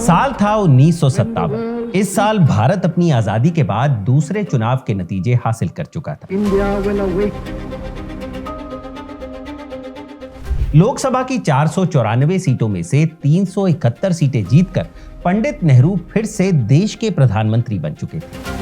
साल था 1957। इस साल भारत अपनी आजादी के बाद दूसरे चुनाव के नतीजे हासिल कर चुका था। लोकसभा की 494 सीटों में से 371 सीटें जीतकर पंडित नेहरू फिर से देश के प्रधानमंत्री बन चुके थे।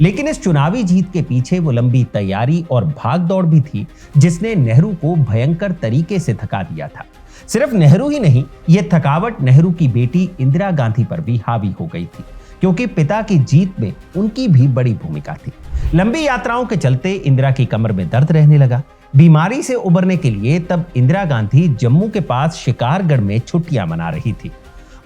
लेकिन इस चुनावी जीत के पीछे वो लंबी तैयारी और भागदौड़ भी थी जिसने नेहरू को भयंकर तरीके से थका दिया था। सिर्फ नेहरू ही नहीं, ये थकावट नेहरू की बेटी इंदिरा गांधी पर भी हावी हो गई थी, क्योंकि पिता की जीत में उनकी भी बड़ी भूमिका थी। लंबी यात्राओं के चलते इंदिरा की कमर में दर्द रहने लगा। बीमारी से उबरने के लिए तब इंदिरा गांधी जम्मू के पास शिकारगढ़ में छुट्टियां मना रही थी।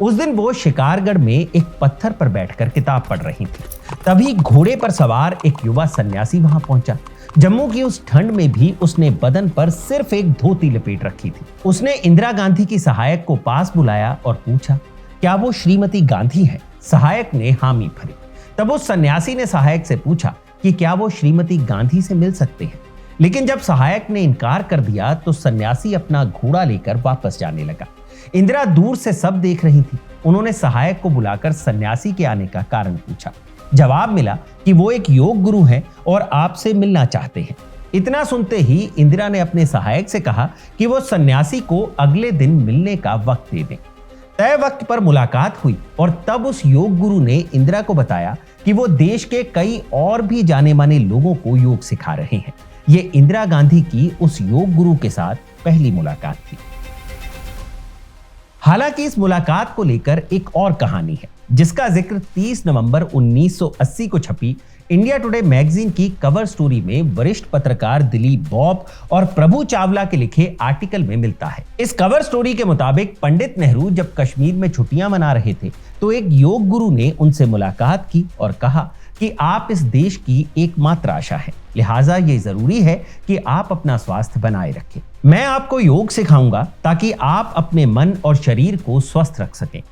उस दिन वो शिकारगढ़ में एक पत्थर पर बैठकर किताब पढ़ रही थी। तभी घोड़े पर सवार एक युवा सन्यासी वहां पहुंचा। जम्मू की उस ठंड में भी उसने बदन पर सिर्फ एक धोती लपेट रखी थी। उसने इंदिरा गांधी की सहायक को पास बुलाया और पूछा, क्या वो श्रीमती गांधी है? सहायक ने हामी भरी। तब उस सन्यासी ने सहायक से पूछा कि क्या वो श्रीमती गांधी से मिल सकते हैं? लेकिन जब सहायक ने इनकार कर दिया तो सन्यासी अपना घोड़ा लेकर वापस जाने लगा। इंदिरा दूर से सब देख रही थी। उन्होंने सहायक को बुलाकर सन्यासी के आने का कारण पूछा। जवाब मिला कि वो एक योग गुरु हैं और आपसे मिलना चाहते हैं। इतना सुनते ही इंदिरा ने अपने सहायक से कहा कि वो सन्यासी को अगले दिन मिलने का वक्त दे दें। तय वक्त पर मुलाकात हुई और तब उस योग गुरु ने इंदिरा को बताया कि वो देश के कई और भी जाने माने लोगों को योग सिखा रहे हैं। ये इंदिरा गांधी की उस योग गुरु के साथ पहली मुलाकात थी। हालांकि इस मुलाकात को लेकर एक और कहानी है, जिसका जिक्र 30 नवंबर 1980 को छपी इंडिया टुडे मैगजीन की कवर स्टोरी में वरिष्ठ पत्रकार दिलीप बॉब और प्रभु चावला के लिखे आर्टिकल में मिलता है। इस कवर स्टोरी के मुताबिक पंडित नेहरू जब कश्मीर में छुट्टियां मना रहे थे तो एक योग गुरु ने उनसे मुलाकात की और कहा कि आप इस देश की एकमात्र आशा हैं, लिहाजा ये जरूरी है कि आप अपना स्वास्थ्य बनाए रखें। मैं आपको योग सिखाऊंगा ताकि आप अपने मन और शरीर को स्वस्थ रख सकें।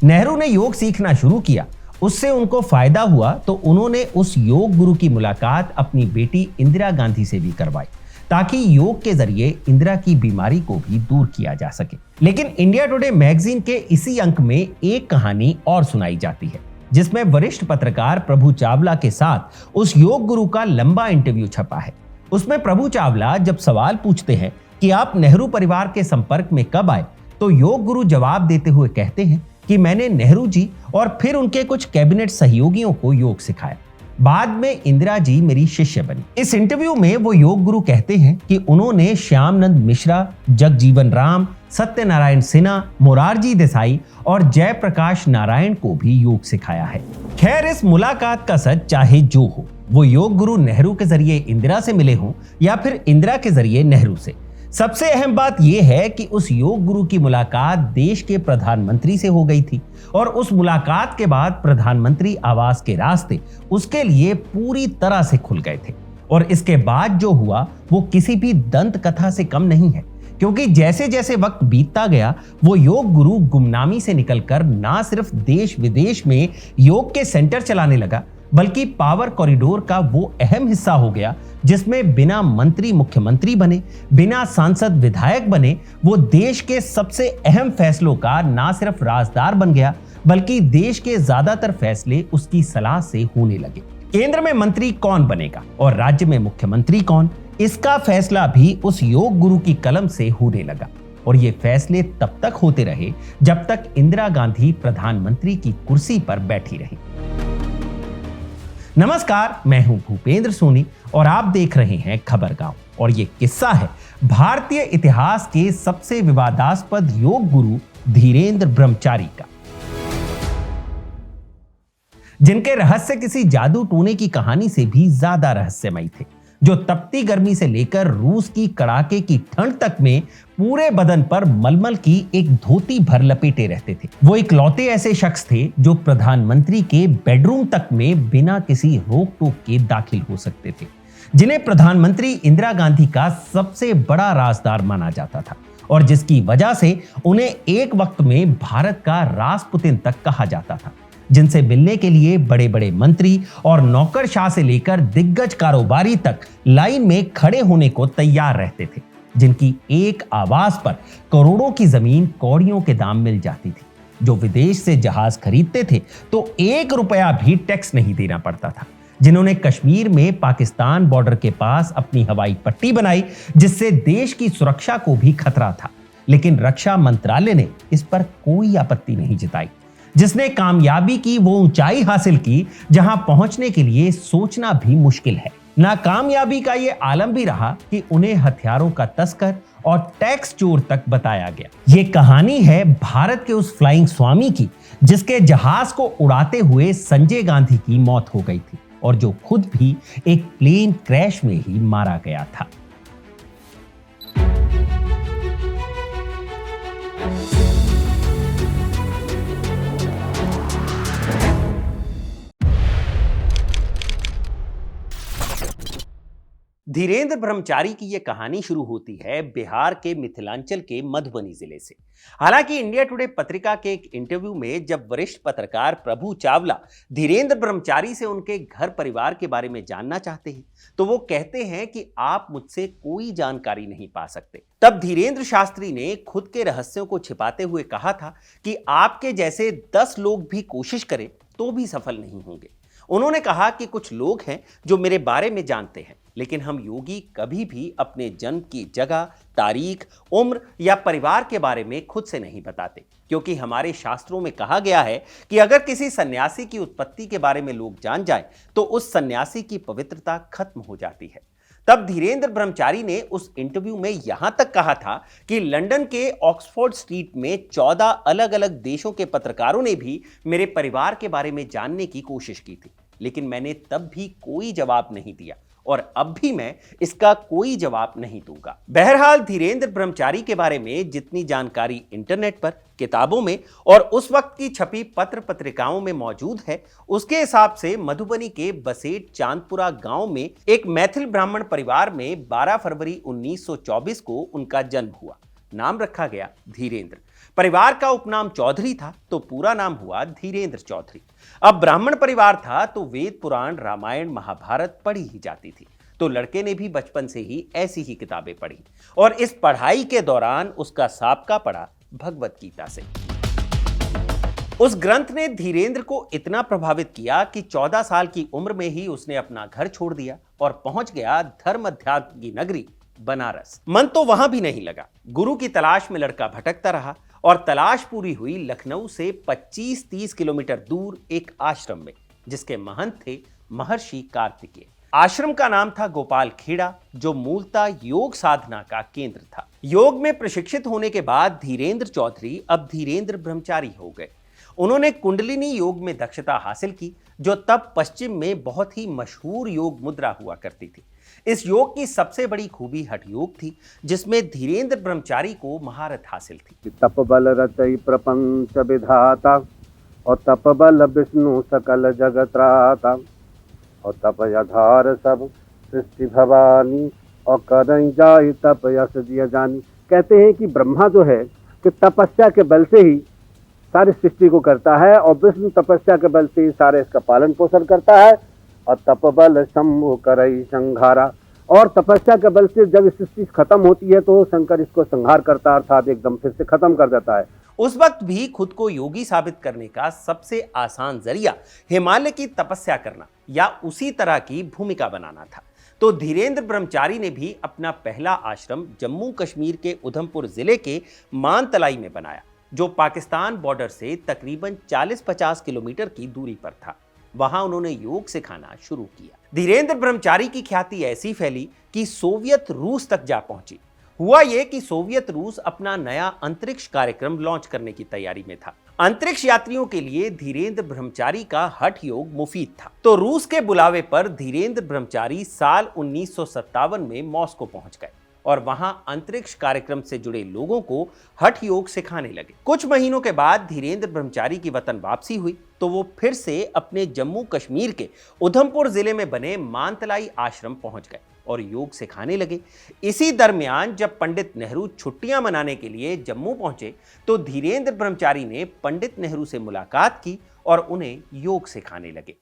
नेहरू ने योग सीखना शुरू किया। उससे उनको फायदा हुआ तो उन्होंने उस योग गुरु की मुलाकात अपनी बेटी इंदिरा गांधी से भी करवाई, ताकि योग के जरिए इंदिरा की बीमारी को भी दूर किया जा सके। लेकिन इंडिया टुडे मैगजीन के इसी अंक में एक कहानी और सुनाई जाती है, जिसमें वरिष्ठ पत्रकार प्रभु चावला के साथ उस योग गुरु का लंबा इंटरव्यू छपा है। उसमें प्रभु चावला जब सवाल पूछते हैं कि आप नेहरू परिवार के संपर्क में कब आए, तो योग गुरु जवाब देते हुए कहते हैं कि मैंने नेहरू जी और फिर उनके कुछ कैबिनेट सहयोगियों को योग सिखाया। बाद में इंदिरा जी मेरी शिष्य बनी। इस इंटरव्यू में वो योग गुरु कहते हैं कि उन्होंने श्यामनंद मिश्रा, जगजीवन राम, सत्यनारायण सिन्हा, मोरारजी देसाई और जयप्रकाश नारायण को भी योग सिखाया है। खैर, इस मुलाकात का सच चाहे जो हो, वो योग गुरु नेहरू के जरिए इंदिरा से मिले हों या फिर इंदिरा के जरिए नेहरू से, सबसे अहम बात यह है कि उस योग गुरु की मुलाकात देश के प्रधानमंत्री से हो गई थी और उस मुलाकात के बाद प्रधानमंत्री आवास के रास्ते उसके लिए पूरी तरह से खुल गए थे। और इसके बाद जो हुआ वो किसी भी दंत कथा से कम नहीं है, क्योंकि जैसे जैसे वक्त बीतता गया वो योग गुरु गुमनामी से निकलकर ना सिर्फ देश विदेश में योग के सेंटर चलाने लगा, बल्कि पावर कॉरिडोर का वो अहम हिस्सा हो गया जिसमें बिना मंत्री मुख्यमंत्री बने, बिना सांसद विधायक बने, वो देश के सबसे अहम फैसलों का ना सिर्फ राजदार बन गया, बल्कि देश के ज्यादातर फैसले उसकी सलाह से होने लगे। केंद्र में मंत्री कौन बनेगा और राज्य में मुख्यमंत्री कौन, इसका फैसला भी उस योग गुरु की कलम से होने लगा। और ये फैसले तब तक होते रहे जब तक इंदिरा गांधी प्रधानमंत्री की कुर्सी पर बैठी रही। नमस्कार, मैं हूं भूपेंद्र सोनी और आप देख रहे हैं खबरगांव। और ये किस्सा है भारतीय इतिहास के सबसे विवादास्पद योग गुरु धीरेन्द्र ब्रह्मचारी का, जिनके रहस्य किसी जादू टोने की कहानी से भी ज्यादा रहस्यमयी थे, जो तपती गर्मी से लेकर रूस की कड़ाके की ठंड तक में पूरे बदन पर मलमल की एक धोती भर लपेटे रहते थे। वो इकलौते ऐसे शख्स थे जो प्रधानमंत्री के बेडरूम तक में बिना किसी रोक टोक के दाखिल हो सकते थे, जिन्हें प्रधानमंत्री इंदिरा गांधी का सबसे बड़ा राजदार माना जाता था और जिसकी वजह से उन्हें एक वक्त में भारत का रासपुतिन तक कहा जाता था। जिनसे मिलने के लिए बड़े बड़े मंत्री और नौकरशाह से लेकर दिग्गज कारोबारी तक लाइन में खड़े होने को तैयार रहते थे, जिनकी एक आवाज पर करोड़ों की जमीन कौड़ियों के दाम मिल जाती थी, जो विदेश से जहाज खरीदते थे तो 1 रुपया भी टैक्स नहीं देना पड़ता था, जिन्होंने कश्मीर में पाकिस्तान बॉर्डर के पास अपनी हवाई पट्टी बनाई, जिससे देश की सुरक्षा को भी खतरा था, लेकिन रक्षा मंत्रालय ने इस पर कोई आपत्ति नहीं जताई, जिसने कामयाबी की वो ऊंचाई हासिल की जहां पहुंचने के लिए सोचना भी मुश्किल है। नाकामयाबी का ये आलम भी रहा कि उन्हें हथियारों का तस्कर और टैक्स चोर तक बताया गया। ये कहानी है भारत के उस फ्लाइंग स्वामी की, जिसके जहाज को उड़ाते हुए संजय गांधी की मौत हो गई थी और जो खुद भी एक प्लेन क्रैश में ही मारा गया था। धीरेन्द्र ब्रह्मचारी की यह कहानी शुरू होती है बिहार के मिथिलांचल के मधुबनी जिले से। हालांकि इंडिया टुडे पत्रिका के एक इंटरव्यू में जब वरिष्ठ पत्रकार प्रभु चावला धीरेन्द्र ब्रह्मचारी से उनके घर परिवार के बारे में जानना चाहते हैं, तो वो कहते हैं कि आप मुझसे कोई जानकारी नहीं पा सकते। तब धीरेन्द्र शास्त्री ने खुद के रहस्यों को छिपाते हुए कहा था कि आपके जैसे 10 लोग भी कोशिश करें तो भी सफल नहीं होंगे। उन्होंने कहा कि कुछ लोग हैं जो मेरे बारे में जानते हैं, लेकिन हम योगी कभी भी अपने जन्म की जगह, तारीख, उम्र या परिवार के बारे में खुद से नहीं बताते, क्योंकि हमारे शास्त्रों में कहा गया है कि अगर किसी सन्यासी की उत्पत्ति के बारे में लोग जान जाएं, तो उस सन्यासी की पवित्रता खत्म हो जाती है। तब धीरेन्द्र ब्रह्मचारी ने उस इंटरव्यू में यहां तक कहा था कि लंदन के ऑक्सफोर्ड स्ट्रीट में 14 अलग अलग देशों के पत्रकारों ने भी मेरे परिवार के बारे में जानने की कोशिश की थी, लेकिन मैंने तब भी कोई जवाब नहीं दिया और अब भी मैं इसका कोई जवाब नहीं दूंगा। बहरहाल धीरेन्द्र ब्रह्मचारी के बारे में जितनी जानकारी इंटरनेट पर, किताबों में और उस वक्त की छपी पत्र पत्रिकाओं में मौजूद है, उसके हिसाब से मधुबनी के बसेट चांदपुरा गांव में एक मैथिल ब्राह्मण परिवार में 12 फरवरी 1924 को उनका जन्म हुआ। नाम रखा गया धीरेन्द्र। परिवार का उपनाम चौधरी था तो पूरा नाम हुआ धीरेन्द्र चौधरी। अब ब्राह्मण परिवार था तो वेद पुराण, रामायण, महाभारत पढ़ी ही जाती थी, तो लड़के ने भी बचपन से ही ऐसी ही किताबें पढ़ी और इस पढ़ाई के दौरान उसका साबका पड़ा भगवत गीता से। उस ग्रंथ ने धीरेन्द्र को इतना प्रभावित किया कि 14 साल की उम्र में ही उसने अपना घर छोड़ दिया और पहुंच गया धर्म अध्यात्म की नगरी बनारस। मन तो वहां भी नहीं लगा। गुरु की तलाश में लड़का भटकता रहा और तलाश पूरी हुई लखनऊ से 25-30 किलोमीटर दूर एक आश्रम में, जिसके महंत थे महर्षि कार्तिकेय। आश्रम का नाम था गोपाल खेड़ा, जो मूलतः योग साधना का केंद्र था। योग में प्रशिक्षित होने के बाद धीरेन्द्र चौधरी अब धीरेन्द्र ब्रह्मचारी हो गए। उन्होंने कुंडलिनी योग में दक्षता हासिल की, जो तब पश्चिम में बहुत ही मशहूर योग मुद्रा हुआ करती थी। इस योग की सबसे बड़ी खूबी हठ योग थी, जिसमें धीरेन्द्र ब्रह्मचारी को महारत हासिल थी। तप बल रचई प्रपंच विधाता और तप बल विष्णु सकल जगत्राता और तप आधार सब सृष्टि भवानी और करई जाय तप यश दिया जानी। कहते हैं कि ब्रह्मा जो है कि तपस्या के बल से ही सारी सृष्टि को करता है और विष्णु तपस्या के बल से ही सारे इसका पालन पोषण करता है और तप बल शंभु करई संहारा। और तपस्या के बल से जब सृष्टि खत्म होती है तो शंकर इसको संहार करता है, अर्थात एकदम फिर से खत्म कर देता है। उस वक्त भी खुद को योगी साबित करने का सबसे आसान जरिया हिमालय की तपस्या करना या उसी तरह की भूमिका बनाना था। तो धीरेन्द्र ब्रह्मचारी ने भी अपना पहला आश्रम जम्मू कश्मीर के उधमपुर जिले के मानतलाई में बनाया, जो पाकिस्तान बॉर्डर से तकरीबन 40-50 किलोमीटर की दूरी पर था। वहां उन्होंने योग सिखाना शुरू किया। धीरेन्द्र ब्रह्मचारी की ख्याति ऐसी फैली कि सोवियत रूस तक जा पहुंची। हुआ यह कि सोवियत रूस अपना नया अंतरिक्ष कार्यक्रम लॉन्च करने की तैयारी में था। अंतरिक्ष यात्रियों के लिए धीरेन्द्र ब्रह्मचारी का हठ योग मुफीद था, तो रूस के बुलावे पर धीरेन्द्र ब्रह्मचारी साल 1957 में मॉस्को पहुंच गए और वहां अंतरिक्ष कार्यक्रम से जुड़े लोगों को हठ योग सिखाने लगे। कुछ महीनों के बाद धीरेन्द्र ब्रह्मचारी की वतन वापसी हुई तो वो फिर से अपने जम्मू कश्मीर के उधमपुर जिले में बने मानतलाई आश्रम पहुंच गए और योग सिखाने लगे। इसी दरमियान जब पंडित नेहरू छुट्टियां मनाने के लिए जम्मू पहुंचे तो धीरेन्द्र ब्रह्मचारी ने पंडित नेहरू से मुलाकात की और उन्हें योग सिखाने लगे।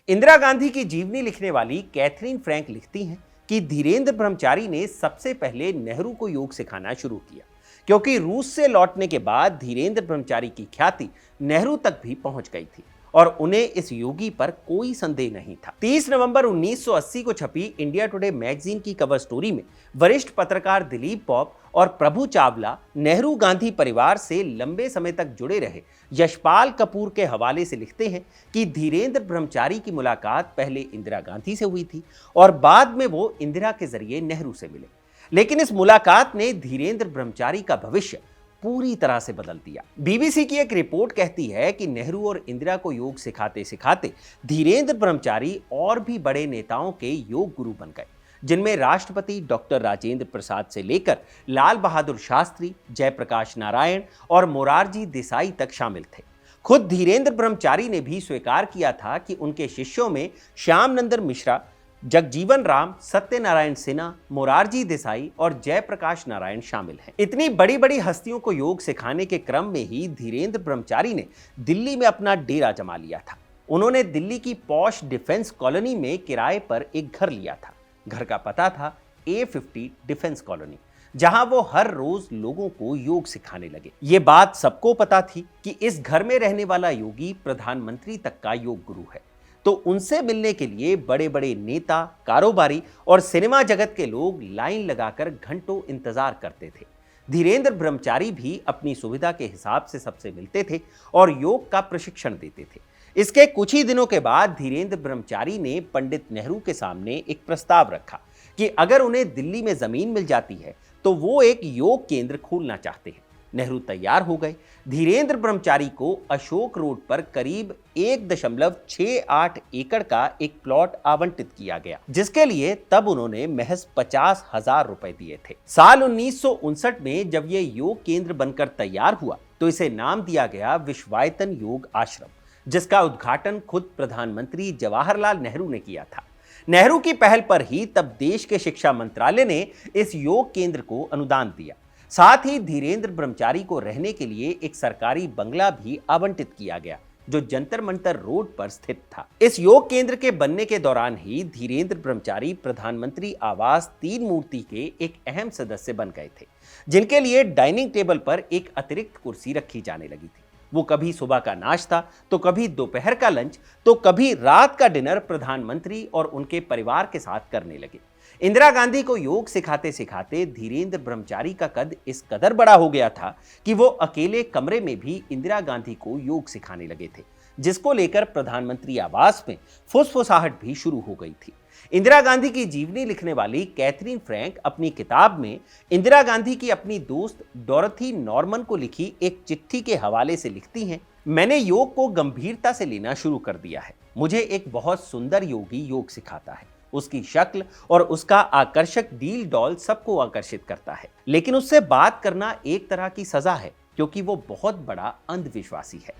इंदिरा गांधी की जीवनी लिखने वाली कैथरीन फ्रैंक लिखती हैं कि धीरेन्द्र ब्रह्मचारी ने सबसे पहले नेहरू को योग सिखाना शुरू किया, क्योंकि रूस से लौटने के बाद धीरेन्द्र ब्रह्मचारी की ख्याति नेहरू तक भी पहुंच गई थी और उन्हें इस योगी पर कोई संदेह नहीं था। 30 नवंबर 1980 को छपी इंडिया टुडे मैगजीन की कवर स्टोरी में वरिष्ठ पत्रकार दिलीप बॉब और प्रभु चावला नेहरू गांधी परिवार से लंबे समय तक जुड़े रहे यशपाल कपूर के हवाले से लिखते हैं कि धीरेन्द्र ब्रह्मचारी की मुलाकात पहले इंदिरा गांधी से हुई थी और बाद में वो इंदिरा के जरिए नेहरू से मिले, लेकिन इस मुलाकात ने धीरेन्द्र ब्रह्मचारी का भविष्य पूरी तरह से बदल दिया। बीबीसी की एक रिपोर्ट कहती है कि नेहरू और इंदिरा को योग सिखाते सिखाते धीरेन्द्र ब्रह्मचारी और भी बड़े नेताओं के योग गुरु बन गए, जिनमें राष्ट्रपति डॉक्टर राजेंद्र प्रसाद से लेकर लाल बहादुर शास्त्री, जयप्रकाश नारायण और मोरारजी देसाई तक शामिल थे। खुद धीरेन्द्र ब्रह्मचारी ने भी स्वीकार किया था कि उनके शिष्यों में श्याम नंदन मिश्रा, जगजीवन राम, सत्यनारायण सिन्हा, मोरारजी देसाई और जयप्रकाश नारायण शामिल हैं। इतनी बड़ी बड़ी हस्तियों को योग सिखाने के क्रम में ही धीरेन्द्र ब्रह्मचारी ने दिल्ली में अपना डेरा जमा लिया था। उन्होंने दिल्ली की पॉश डिफेंस कॉलोनी में किराए पर एक घर लिया था। घर का पता था A50 डिफेंस कॉलोनी, जहां वो हर रोज लोगों को योग सिखाने लगे। ये बात सबको पता थी कि इस घर में रहने वाला योगी प्रधानमंत्री तक का योग गुरु है, तो उनसे मिलने के लिए बड़े बड़े नेता, कारोबारी और सिनेमा जगत के लोग लाइन लगाकर घंटों इंतजार करते थे। धीरेन्द्र ब्रह्मचारी भी अपनी सुविधा के हिसाब से सबसे मिलते थे और योग का प्रशिक्षण देते थे। इसके कुछ ही दिनों के बाद धीरेन्द्र ब्रह्मचारी ने पंडित नेहरू के सामने एक प्रस्ताव रखा कि अगर उन्हें दिल्ली में जमीन मिल जाती है तो वो एक योग केंद्र खोलना चाहते हैं। नेहरू तैयार हो गए। धीरेन्द्र ब्रह्मचारी को अशोक रोड पर करीब 1.68 एकड़ का एक प्लॉट आवंटित किया गया, जिसके लिए तब उन्होंने महज 50,000 रुपए दिए थे। साल 1959 में जब यह योग केंद्र बनकर तैयार हुआ तो इसे नाम दिया गया विश्वायतन योग आश्रम, जिसका उद्घाटन खुद प्रधानमंत्री जवाहरलाल नेहरू ने किया था। नेहरू की पहल पर ही तब देश के शिक्षा मंत्रालय ने इस योग केंद्र को अनुदान दिया। साथ ही धीरेन्द्र ब्रह्मचारी को रहने के लिए एक सरकारी बंगला भी आवंटित किया गया, जो जंतर मंतर रोड पर स्थित था। इस योग केंद्र के बनने के दौरान ही धीरेन्द्र ब्रह्मचारी प्रधानमंत्री आवास 3 मूर्ति के एक अहम सदस्य बन गए थे, जिनके लिए डाइनिंग टेबल पर एक अतिरिक्त कुर्सी रखी जाने लगी थी। वो कभी सुबह का नाश्ता, तो कभी दोपहर का लंच, तो कभी रात का डिनर प्रधानमंत्री और उनके परिवार के साथ करने लगे। इंदिरा गांधी को योग सिखाते सिखाते धीरेन्द्र ब्रह्मचारी का कद इस कदर बड़ा हो गया था कि वो अकेले कमरे में भी इंदिरा गांधी को योग सिखाने लगे थे, जिसको लेकर प्रधानमंत्री आवास में फुसफुसाहट भी शुरू हो गई थी। इंदिरा गांधी की जीवनी लिखने वाली कैथरीन फ्रैंक अपनी किताब में इंदिरा गांधी की अपनी दोस्त डोरथी नॉर्मन को लिखी एक चिट्ठी के हवाले से लिखती हैं, मैंने योग को गंभीरता से लेना शुरू कर दिया है। मुझे एक बहुत सुंदर योगी योग सिखाता है। उसकी शक्ल और उसका आकर्षक डील डॉल सबको आकर्षित करता है, लेकिन उससे बात करना एक तरह की सजा है, क्योंकि वो बहुत बड़ा अंधविश्वासी है।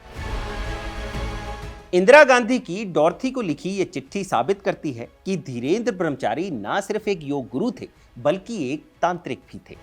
इंदिरा गांधी की डॉरथी को लिखी ये चिट्ठी साबित करती है कि धीरेन्द्र ब्रह्मचारी ना सिर्फ एक योग गुरु थे, बल्कि एक तांत्रिक भी थे,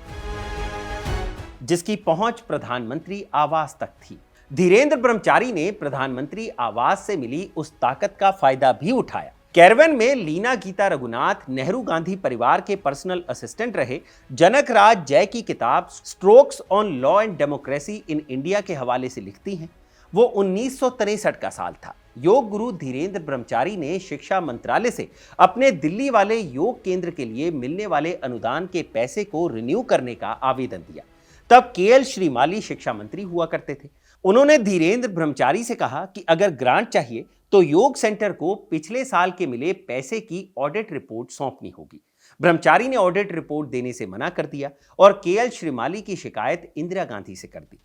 जिसकी पहुंच प्रधानमंत्री आवास तक थी। धीरेन्द्र ब्रह्मचारी ने प्रधानमंत्री आवास से मिली उस ताकत का फायदा भी उठाया। कैरवन में लीना गीता रघुनाथ नेहरू गांधी परिवार के पर्सनल असिस्टेंट रहे जनक राज जय की किताब strokes on law and democracy in India के हवाले से लिखती हैं, वो 1963 का साल था। योग गुरु धीरेन्द्र ब्रह्मचारी ने शिक्षा मंत्रालय से अपने दिल्ली वाले योग केंद्र के लिए मिलने वाले अनुदान के पैसे को रिन्यू करने का आवेदन दिया। तब KL श्रीमाली शिक्षा मंत्री हुआ करते थे। उन्होंने धीरेन्द्र ब्रह्मचारी से कहा कि अगर ग्रांट चाहिए तो योग सेंटर को पिछले साल के मिले पैसे की ऑडिट रिपोर्ट सौंपनी होगी। ब्रह्मचारी ने ऑडिट रिपोर्ट देने से मना कर दिया और KL श्रीमाली की शिकायत इंदिरा गांधी से कर दी।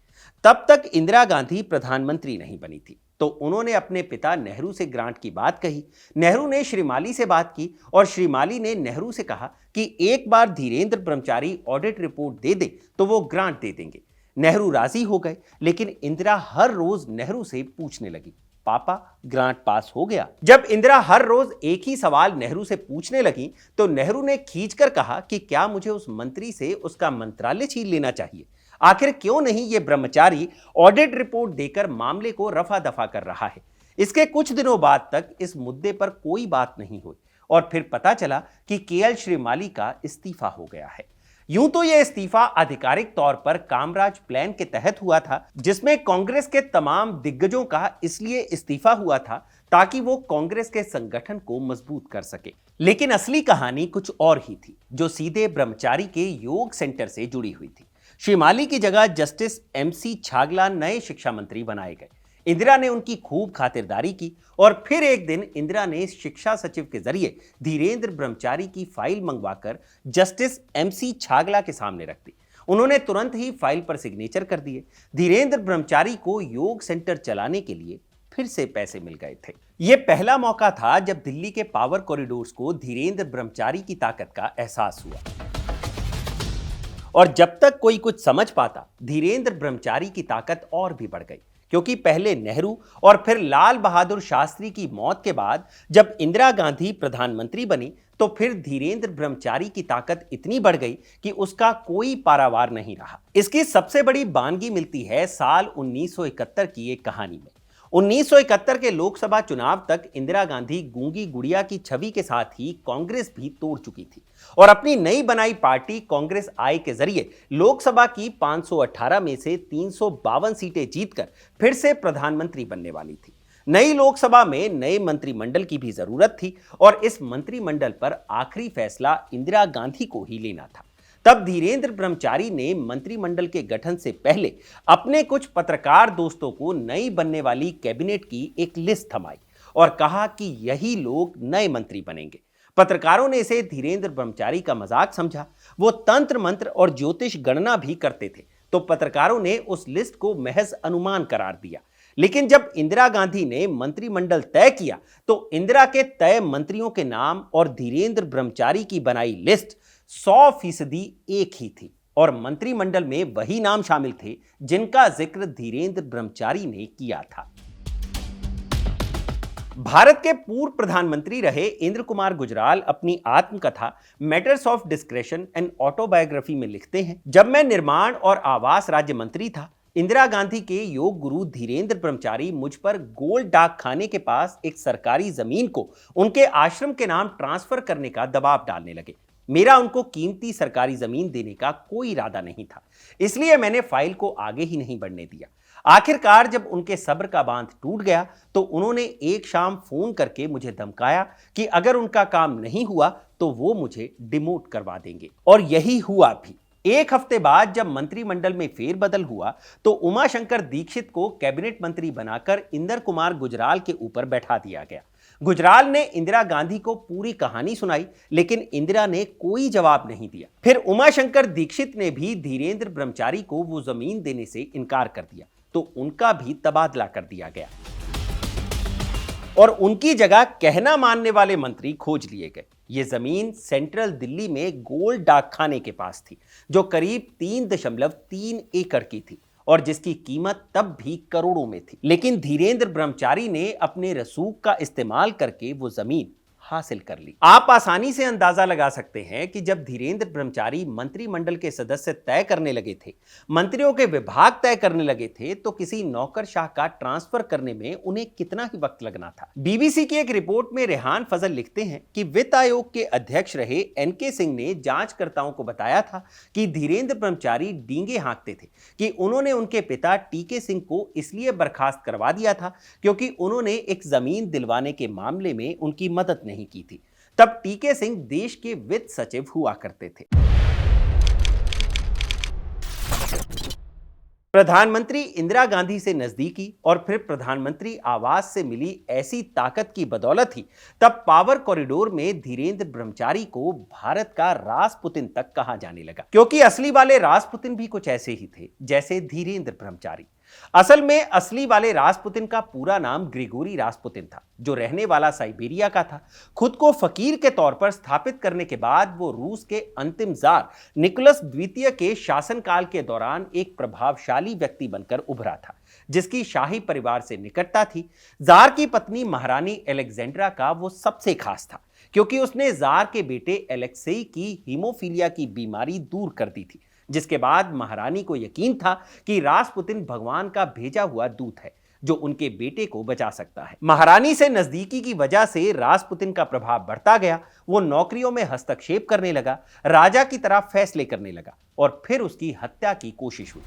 तब तक इंदिरा गांधी प्रधानमंत्री नहीं बनी थी, तो उन्होंने अपने पिता नेहरू से ग्रांट की बात कही। नेहरू ने श्रीमाली से बात की और श्रीमाली ने नेहरू से कहा कि एक बार धीरेन्द्र ब्रह्मचारी ऑडिट रिपोर्ट दे दे तो वो ग्रांट दे देंगे। नेहरू राजी हो गए, लेकिन इंदिरा हर रोज नेहरू से पूछने लगी, पापा ग्रांट पास हो गया। जब इंदिरा हर रोज एक ही सवाल नेहरू से पूछने लगी तो नेहरू ने खींचकर कहा कि क्या मुझे उस मंत्री से उसका मंत्रालय छीन लेना चाहिए? आखिर क्यों नहीं ये ब्रह्मचारी ऑडिट रिपोर्ट देकर मामले को रफा दफा कर रहा है? इसके कुछ दिनों बाद तक इस मुद्दे पर कोई बात नहीं हुई और फिर पता चला कि केएल श्रीमाली का इस्तीफा हो गया है। यूं तो यह इस्तीफा आधिकारिक तौर पर कामराज प्लान के तहत हुआ था, जिसमें कांग्रेस के तमाम दिग्गजों का इसलिए इस्तीफा हुआ था ताकि वो कांग्रेस के संगठन को मजबूत कर सके। लेकिन असली कहानी कुछ और ही थी, जो सीधे ब्रह्मचारी के योग सेंटर से जुड़ी हुई थी। श्रीमाली की जगह जस्टिस एमसी छागला नए शिक्षा मंत्री बनाए गए। इंदिरा ने उनकी खूब खातिरदारी की और फिर एक दिन इंदिरा ने शिक्षा सचिव के जरिए धीरेन्द्र ब्रह्मचारी की फाइल मंगवाकर जस्टिस एमसी छागला के सामने रख दी। उन्होंने तुरंत ही फाइल पर सिग्नेचर कर दिए। धीरेन्द्र ब्रह्मचारी को योग सेंटर चलाने के लिए फिर से पैसे मिल गए थे। यह पहला मौका था जब दिल्ली के पावर कॉरिडोर्स को धीरेन्द्र ब्रह्मचारी की ताकत का एहसास हुआ। और जब तक कोई कुछ समझ पाता, धीरेन्द्र ब्रह्मचारी की ताकत और भी बढ़ गई, क्योंकि पहले नेहरू और फिर लाल बहादुर शास्त्री की मौत के बाद जब इंदिरा गांधी प्रधानमंत्री बनी तो फिर धीरेन्द्र ब्रह्मचारी की ताकत इतनी बढ़ गई कि उसका कोई पारावार नहीं रहा। इसकी सबसे बड़ी बानगी मिलती है साल 1971 की एक कहानी में। 1971 के लोकसभा चुनाव तक इंदिरा गांधी गूंगी गुड़िया की छवि के साथ ही कांग्रेस भी तोड़ चुकी थी और अपनी नई बनाई पार्टी कांग्रेस आई के जरिए लोकसभा की 518 में से 352 सीटें जीतकर फिर से प्रधानमंत्री बनने वाली थी। नई लोकसभा में नए मंत्रिमंडल की भी जरूरत थी और इस मंत्रिमंडल पर आखिरी फैसला इंदिरा गांधी को ही लेना था। तब धीरेन्द्र ब्रह्मचारी ने मंत्रिमंडल के गठन से पहले अपने कुछ पत्रकार दोस्तों को नई बनने वाली कैबिनेट की एक लिस्ट थमाई और कहा कि यही लोग नए मंत्री बनेंगे। पत्रकारों ने इसे धीरेन्द्र ब्रह्मचारी का मजाक समझा। वो तंत्र मंत्र और ज्योतिष गणना भी करते थे, तो पत्रकारों ने उस लिस्ट को महज अनुमान करार दिया। लेकिन जब इंदिरा गांधी ने मंत्रिमंडल तय किया तो इंदिरा के तय मंत्रियों के नाम और धीरेन्द्र ब्रह्मचारी की बनाई लिस्ट 100% एक ही थी और मंत्रिमंडल में वही नाम शामिल थे जिनका जिक्र धीरेन्द्र ब्रह्मचारी ने किया था। भारत के पूर्व प्रधानमंत्री रहे इंद्र कुमार गुजराल अपनी आत्मकथा matters of discretion and autobiography में लिखते हैं, जब मैं निर्माण और आवास राज्य मंत्री था, इंदिरा गांधी के योग गुरु धीरेन्द्र ब्रह्मचारी मुझ पर गोल डाक खाने के पास एक सरकारी जमीन को उनके आश्रम के नाम ट्रांसफर करने का दबाव डालने लगे। मेरा उनको कीमती सरकारी जमीन देने का कोई इरादा नहीं था, इसलिए मैंने फाइल को आगे ही नहीं बढ़ने दिया। आखिरकार जब उनके सब्र का बांध टूट गया तो उन्होंने एक शाम फोन करके मुझे धमकाया कि अगर उनका काम नहीं हुआ तो वो मुझे डिमोट करवा देंगे। और यही हुआ भी। एक हफ्ते बाद जब मंत्रिमंडल में फेरबदल हुआ तो उमाशंकर दीक्षित को कैबिनेट मंत्री बनाकर इंदर कुमार गुजराल के ऊपर बैठा दिया गया। गुजराल ने इंदिरा गांधी को पूरी कहानी सुनाई, लेकिन इंदिरा ने कोई जवाब नहीं दिया। फिर उमाशंकर दीक्षित ने भी धीरेन्द्र ब्रह्मचारी को वो जमीन देने से इनकार कर दिया, तो उनका भी तबादला कर दिया गया और उनकी जगह कहना मानने वाले मंत्री खोज लिए गए। ये जमीन सेंट्रल दिल्ली में गोल डाकखाने के पास थी, जो करीब 3.3 एकड़ की थी और जिसकी कीमत तब भी करोड़ों में थी। लेकिन धीरेन्द्र ब्रह्मचारी ने अपने रसूख का इस्तेमाल करके वो जमीन हासिल कर ली। आप आसानी से अंदाजा लगा सकते हैं कि जब धीरेन्द्र ब्रह्मचारी मंत्रिमंडल के सदस्य तय करने लगे थे, मंत्रियों के विभाग तय करने लगे थे, तो किसी नौकरशाह का ट्रांसफर करने में उन्हें कितना ही वक्त लगना था। बीबीसी की एक रिपोर्ट में रेहान फजल लिखते हैं कि वित्त आयोग के अध्यक्ष रहे एनके सिंह ने जांचकर्ताओं को बताया था कि धीरेन्द्र ब्रह्मचारी डींगे हाँकते थे कि उन्होंने उनके पिता टीके सिंह को इसलिए बर्खास्त करवा दिया था क्योंकि उन्होंने एक जमीन दिलवाने के मामले में उनकी मदद नहीं की थी। तब टीके सिंह देश के वित्त सचिव हुआ करते थे। प्रधानमंत्री इंदिरा गांधी से नजदीकी और फिर प्रधानमंत्री आवास से मिली ऐसी ताकत की बदौलत ही तब पावर कॉरिडोर में धीरेन्द्र ब्रह्मचारी को भारत का रासपुतिन तक कहा जाने लगा, क्योंकि असली वाले रासपुतिन भी कुछ ऐसे ही थे जैसे धीरेन्द्र ब्रह्मचारी। असल में असली वाले रासपुतिन का पूरा नाम ग्रिगोरी रासपुतिन था, जो रहने वाला साइबेरिया का था। खुद को फकीर के तौर पर स्थापित करने के बाद वो रूस के अंतिम जार निकोलस द्वितीय के शासनकाल के दौरान एक प्रभावशाली व्यक्ति बनकर उभरा था, जिसकी शाही परिवार से निकटता थी। जार की पत्नी महारानी एलेक्जेंड्रा का वो सबसे खास था, क्योंकि उसने जार के बेटे एलेक्सेई की हीमोफीलिया की बीमारी दूर कर दी थी, जिसके बाद महारानी को यकीन था कि रासपुतिन भगवान का भेजा हुआ दूत है जो उनके बेटे को बचा सकता है। महारानी से नजदीकी की वजह से रासपुतिन का प्रभाव बढ़ता गया। वो नौकरियों में हस्तक्षेप करने लगा, राजा की तरह फैसले करने लगा और फिर उसकी हत्या की कोशिश हुई।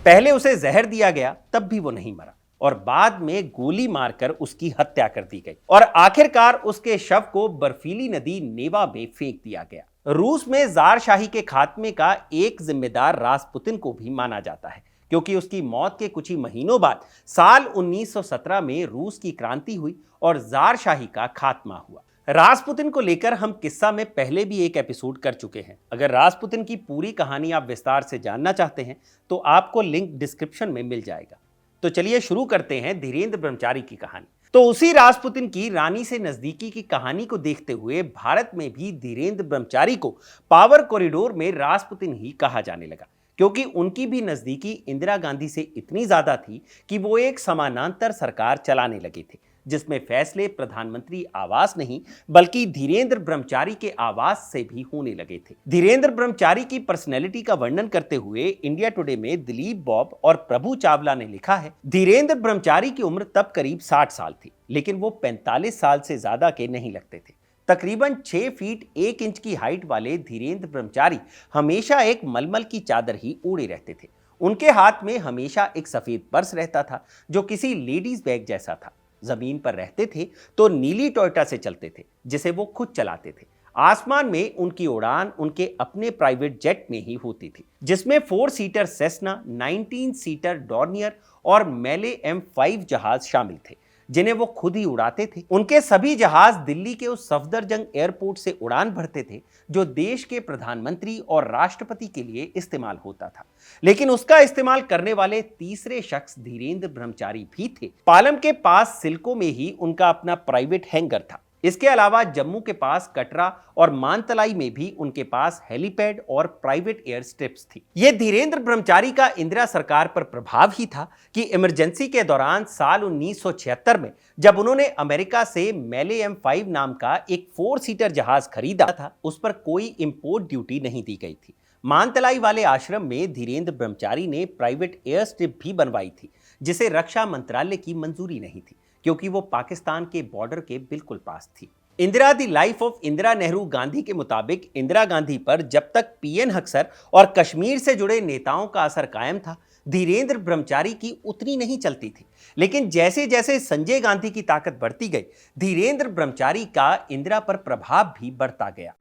पहले उसे जहर दिया गया, तब भी वो नहीं मरा और बाद में गोली मारकर उसकी हत्या कर दी गई और आखिरकार उसके शव को बर्फीली नदी नेवा में फेंक दिया गया। रूस में जार शाही के खात्मे का एक जिम्मेदार रासपुतिन को भी माना जाता है, क्योंकि उसकी मौत के कुछ ही महीनों बाद साल 1917 में रूस की क्रांति हुई और जार शाही का खात्मा हुआ। रासपुतिन को लेकर हम किस्सा में पहले भी एक एपिसोड कर चुके हैं। अगर रासपुतिन की पूरी कहानी आप विस्तार से जानना चाहते हैं तो आपको लिंक डिस्क्रिप्शन में मिल जाएगा। तो चलिए शुरू करते हैं धीरेंद्र ब्रह्मचारी की कहानी। तो उसी रासपुतिन की रानी से नजदीकी की कहानी को देखते हुए भारत में भी धीरेंद्र ब्रह्मचारी को पावर कॉरिडोर में रासपुतिन ही कहा जाने लगा, क्योंकि उनकी भी नजदीकी इंदिरा गांधी से इतनी ज्यादा थी कि वो एक समानांतर सरकार चलाने लगे थे, जिसमें फैसले प्रधानमंत्री आवास नहीं बल्कि धीरेंद्र ब्रह्मचारी के आवास से भी होने लगे थे। धीरेंद्र ब्रह्मचारी की पर्सनैलिटी का वर्णन करते हुए इंडिया टुडे में दिलीप बॉब और प्रभु चावला ने लिखा है, धीरेंद्र ब्रह्मचारी की उम्र तब करीब 60 साल थी, लेकिन वो 45 साल से ज्यादा के नहीं लगते थे। तकरीबन 6 फीट 1 इंच की हाइट वाले धीरेंद्र ब्रह्मचारी हमेशा एक मलमल की चादर ही ओढ़े रहते थे। उनके हाथ में हमेशा एक सफेद पर्स रहता था जो किसी लेडीज बैग जैसा था। जमीन पर रहते थे तो नीली टोयोटा से चलते थे, जिसे वो खुद चलाते थे। आसमान में उनकी उड़ान उनके अपने प्राइवेट जेट में ही होती थी, जिसमें 4 सीटर सेस्ना, 19 सीटर डॉर्नियर और मेले M5 जहाज शामिल थे, जिन्हें वो खुद ही उड़ाते थे। उनके सभी जहाज दिल्ली के उस सफदरजंग एयरपोर्ट से उड़ान भरते थे जो देश के प्रधानमंत्री और राष्ट्रपति के लिए इस्तेमाल होता था। लेकिन उसका इस्तेमाल करने वाले तीसरे शख्स धीरेंद्र ब्रह्मचारी भी थे। पालम के पास सिल्को में ही उनका अपना प्राइवेट हैंगर था। इसके अलावा जम्मू के पास कटरा और मानतलाई में भी उनके पास हेलीपैड और प्राइवेट एयर स्ट्रिप्स थी। यह धीरेंद्र ब्रह्मचारी का इंदिरा सरकार पर प्रभाव ही था कि इमरजेंसी के दौरान साल 1976 में जब उन्होंने अमेरिका से मेले M5 नाम का एक 4 सीटर जहाज खरीदा था, उस पर कोई इंपोर्ट ड्यूटी नहीं दी गई थी। मानतलाई वाले आश्रम में धीरेंद्र ब्रह्मचारी ने प्राइवेट एयर स्ट्रिप भी बनवाई थी, जिसे रक्षा मंत्रालय की मंजूरी नहीं थी, क्योंकि वो पाकिस्तान के बॉर्डर के बिल्कुल पास थी। इंदिरा दी लाइफ ऑफ इंदिरा नेहरू गांधी के मुताबिक इंदिरा गांधी पर जब तक PN हक्सर और कश्मीर से जुड़े नेताओं का असर कायम था, धीरेंद्र ब्रह्मचारी की उतनी नहीं चलती थी। लेकिन जैसे जैसे संजय गांधी की ताकत बढ़ती गई, धीरेंद्र ब्रह्मचारी का इंदिरा पर प्रभाव भी बढ़ता गया।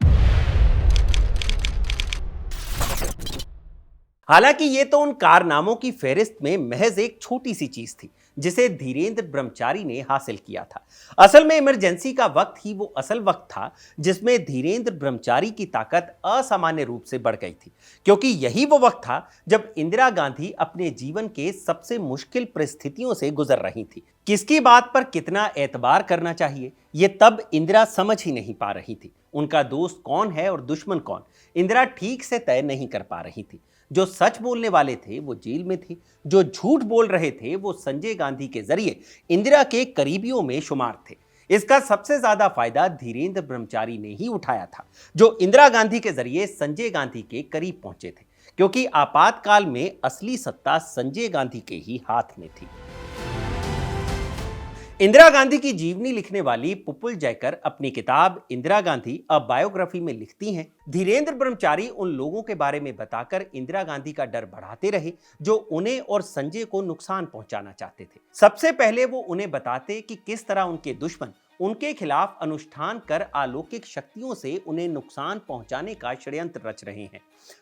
हालांकि ये तो उन कारनामों की फेहरिस्त में महज एक छोटी सी चीज थी जिसे धीरेंद्र ब्रह्मचारी ने हासिल किया था। असल में इमरजेंसी का वक्त ही वो असल वक्त था जिसमें धीरेंद्र ब्रह्मचारी की ताकत असामान्य रूप से बढ़ गई थी, क्योंकि यही वो वक्त था जब इंदिरा गांधी अपने जीवन के सबसे मुश्किल परिस्थितियों से गुजर रही थी। किसकी बात पर कितना एतबार करना चाहिए, ये तब इंदिरा समझ ही नहीं पा रही थी। उनका दोस्त कौन है और दुश्मन कौन, इंदिरा ठीक से तय नहीं कर पा रही थी। जो सच बोलने वाले थे वो जेल में थे, जो झूठ बोल रहे थे वो संजय गांधी के जरिए इंदिरा के करीबियों में शुमार थे। इसका सबसे ज्यादा फायदा धीरेंद्र ब्रह्मचारी ने ही उठाया था, जो इंदिरा गांधी के जरिए संजय गांधी के करीब पहुंचे थे, क्योंकि आपातकाल में असली सत्ता संजय गांधी के ही हाथ में थी। इंदिरा गांधी की जीवनी लिखने वाली पुपुल जयकर अपनी किताब इंदिरा गांधी अ बायोग्राफी में लिखती हैं, धीरेंद्र ब्रह्मचारी उन लोगों के बारे में बताकर इंदिरा गांधी का डर बढ़ाते रहे जो उन्हें और संजय को नुकसान पहुंचाना चाहते थे। सबसे पहले वो उन्हें बताते कि किस तरह उनके दुश्मन उनके खिलाफ अनुष्ठान कर अलौकिक शक्तियों से उन्हें नुकसान पहुंचाने का षड्यंत्र रच रहे हैं।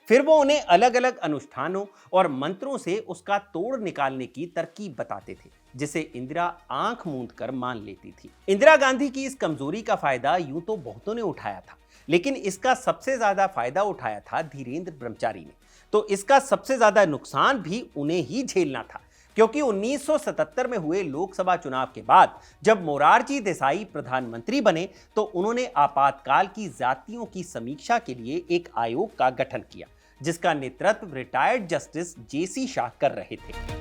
फिर वो उन्हें अलग अलग अनुष्ठानों और मंत्रों से उसका तोड़ निकालने की तरकीब बताते थे, जिसे इंदिरा आंख मूंद कर मान लेती थी। इंदिरा गांधी की इस कमजोरी का फायदा यूं तो बहुतों ने उठाया था, लेकिन इसका सबसे ज्यादा फायदा उठाया था धीरेंद्र ब्रह्मचारी ने। तो इसका सबसे ज्यादा नुकसान भी उन्हें ही झेलना था, क्योंकि 1977 में हुए लोकसभा चुनाव के बाद जब मोरारजी देसाई प्रधानमंत्री बने तो उन्होंने आपातकाल की जातियों की समीक्षा के लिए एक आयोग का गठन किया, जिसका नेतृत्व रिटायर्ड जस्टिस जेसी शाह कर रहे थे।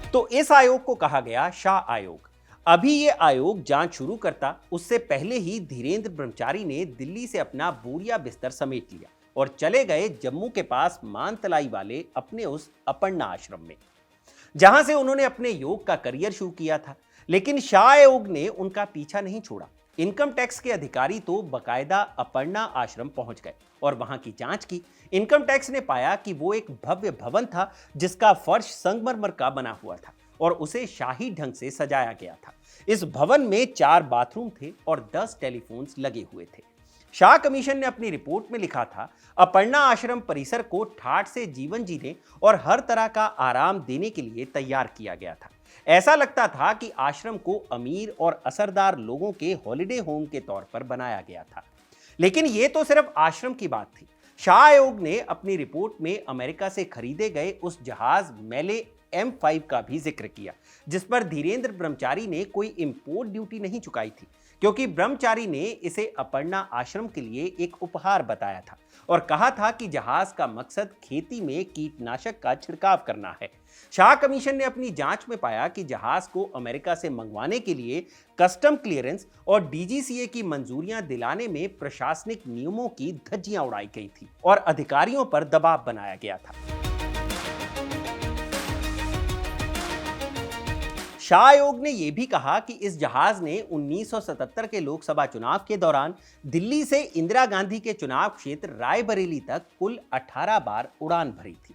तो इस आयोग को कहा गया शाह आयोग। अभी ये आयोग जांच शुरू करता उससे पहले ही धीरेन्द्र ब्रह्मचारी ने दिल्ली से अपना बोरिया बिस्तर समेट लिया और चले गए जम्मू के पास मानतलाई वाले अपने उस अपर्णा आश्रम में, जहां से उन्होंने अपने योग का करियर शुरू किया था। लेकिन शाह आयोग ने उनका पीछा नहीं छोड़ा। इनकम टैक्स के अधिकारी तो बकायदा अपर्णा आश्रम पहुंच गए और वहां की जांच की। इनकम टैक्स ने पाया कि वो एक भव्य भवन था जिसका फर्श संगमरमर का बना हुआ था और उसे शाही ढंग से सजाया गया था। इस भवन में 4 बाथरूम थे और 10 टेलीफोन्स लगे हुए थे। शाह कमीशन ने अपनी रिपोर्ट में लिखा था, अपर्णा आश्रम परिसर को ठाठ से जीवन जीने और हर तरह का आराम देने के लिए तैयार किया गया था। ऐसा लगता था कि आश्रम को अमीर और असरदार लोगों के हॉलिडे होम के तौर पर बनाया गया था। लेकिन यह तो सिर्फ आश्रम की बात थी। शाह आयोग ने अपनी रिपोर्ट में अमेरिका से खरीदे गए उस जहाज मेले M5 का भी जिक्र किया, जिस पर धीरेन्द्र ब्रह्मचारी ने कोई इंपोर्ट ड्यूटी नहीं चुकाई थी, क्योंकि ब्रह्मचारी ने इसे अपर्णा आश्रम के लिए एक उपहार बताया था और कहा था कि जहाज का मकसद खेती में कीटनाशक का छिड़काव करना है। शाह कमीशन ने अपनी जांच में पाया कि जहाज को अमेरिका से मंगवाने के लिए कस्टम क्लियरेंस और DGCA की मंजूरियां दिलाने में प्रशासनिक नियमों की धज्जियां उड़ाई गई थी और अधिकारियों पर दबाव बनाया गया था। शाह आयोग ने यह भी कहा कि इस जहाज ने 1977 के लोकसभा चुनाव के दौरान दिल्ली से इंदिरा गांधी के चुनाव क्षेत्र रायबरेली तक कुल 18 बार उड़ान भरी थी।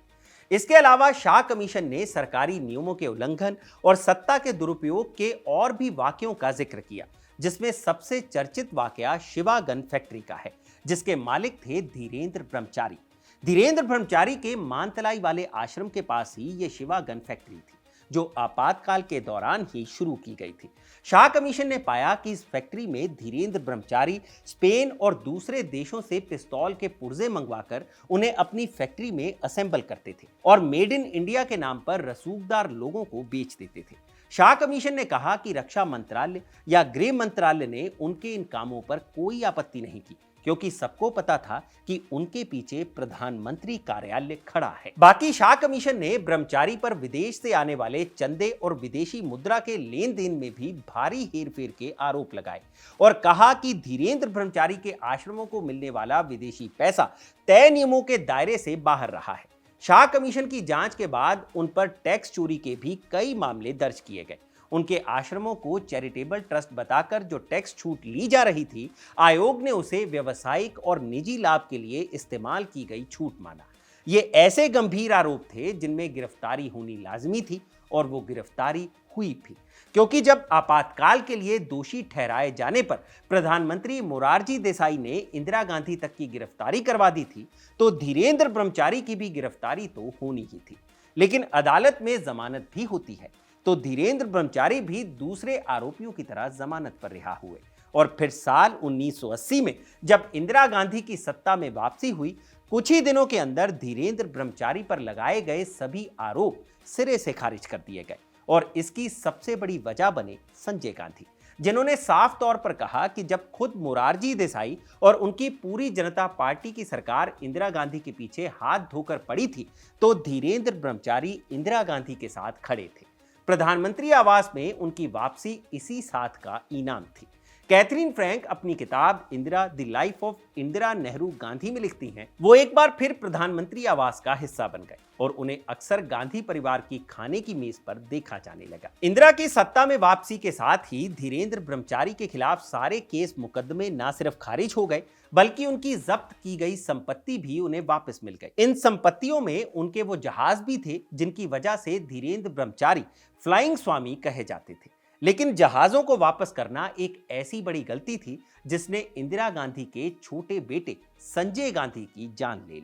इसके अलावा शाह कमीशन ने सरकारी नियमों के उल्लंघन और सत्ता के दुरुपयोग के और भी वाकयों का जिक्र किया, जिसमें सबसे चर्चित वाकया शिवा गन फैक्ट्री का है, जिसके मालिक थे धीरेन्द्र ब्रह्मचारी। धीरेन्द्र ब्रह्मचारी के मानतलाई वाले आश्रम के पास ही यह शिवा गन फैक्ट्री थी, जो आपातकाल के दौरान ही शुरू की गई थी। शाह कमीशन ने पाया कि इस फैक्ट्री में धीरेन्द्र ब्रह्मचारी स्पेन और दूसरे देशों से पिस्तौल के पुर्जे मंगवाकर उन्हें अपनी फैक्ट्री में असेंबल करते थे और मेड इन इंडिया के नाम पर रसूखदार लोगों को बेच देते थे। शाह कमीशन ने कहा कि रक्षा मंत्रालय या गृह मंत्रालय ने उनके इन कामों पर कोई आपत्ति नहीं की, क्योंकि सबको पता था कि उनके पीछे प्रधानमंत्री कार्यालय खड़ा है। बाकी शाह कमीशन ने ब्रह्मचारी पर विदेश से आने वाले चंदे और विदेशी मुद्रा के लेन देन में भी भारी हेरफेर के आरोप लगाए और कहा कि धीरेन्द्र ब्रह्मचारी के आश्रमों को मिलने वाला विदेशी पैसा तय नियमों के दायरे से बाहर रहा है। शाह कमीशन की जांच के बाद उन पर टैक्स चोरी के भी कई मामले दर्ज किए गए। उनके आश्रमों को चैरिटेबल ट्रस्ट बताकर जो टैक्स छूट ली जा रही थी, आयोग ने उसे व्यवसायिक और निजी लाभ के लिए इस्तेमाल की गई छूट माना। ये ऐसे गंभीर आरोप थे जिनमें गिरफ्तारी होनी लाजमी थी और वो गिरफ्तारी हुई भी, क्योंकि जब आपातकाल के लिए दोषी ठहराए जाने पर प्रधानमंत्री मोरारजी देसाई ने इंदिरा गांधी तक की गिरफ्तारी करवा दी थी, तो धीरेन्द्र ब्रह्मचारी की भी गिरफ्तारी तो होनी ही थी। लेकिन अदालत में जमानत भी होती है, तो धीरेन्द्र ब्रह्मचारी भी दूसरे आरोपियों की तरह जमानत पर रिहा हुए और फिर साल 1980 में जब इंदिरा गांधी की सत्ता में वापसी हुई, कुछ ही दिनों के अंदर धीरेन्द्र ब्रह्मचारी पर लगाए गए सभी आरोप सिरे से खारिज कर दिए गए और इसकी सबसे बड़ी वजह बने संजय गांधी, जिन्होंने साफ तौर पर कहा कि जब खुद मोरारजी देसाई और उनकी पूरी जनता पार्टी की सरकार इंदिरा गांधी के पीछे हाथ धोकर पड़ी थी, तो धीरेन्द्र ब्रह्मचारी इंदिरा गांधी के साथ खड़े थे। प्रधानमंत्री आवास में उनकी वापसी इसी साथ का इनाम थी। कैथरीन फ्रैंक अपनी किताब Indira the life of Indira Nehru Gandhi में लिखती हैं, वो एक बार फिर प्रधानमंत्री आवास का हिस्सा बन गए और उन्हें अक्सर गांधी परिवार की खाने की मेज पर देखा जाने लगा। इंदिरा की सत्ता में वापसी के साथ ही धीरेन्द्र ब्रह्मचारी के खिलाफ सारे केस मुकदमे न सिर्फ खारिज हो गए, बल्कि उनकी जब्त की गई संपत्ति भी उन्हें वापस मिल गई। इन संपत्तियों में उनके वो जहाज भी थे जिनकी वजह से धीरेन्द्र ब्रह्मचारी फ्लाइंग स्वामी कहे जाते थे। लेकिन जहाजों को वापस करना एक ऐसी बड़ी गलती थी जिसने इंदिरा गांधी के छोटे बेटे संजय गांधी की जान ले ली,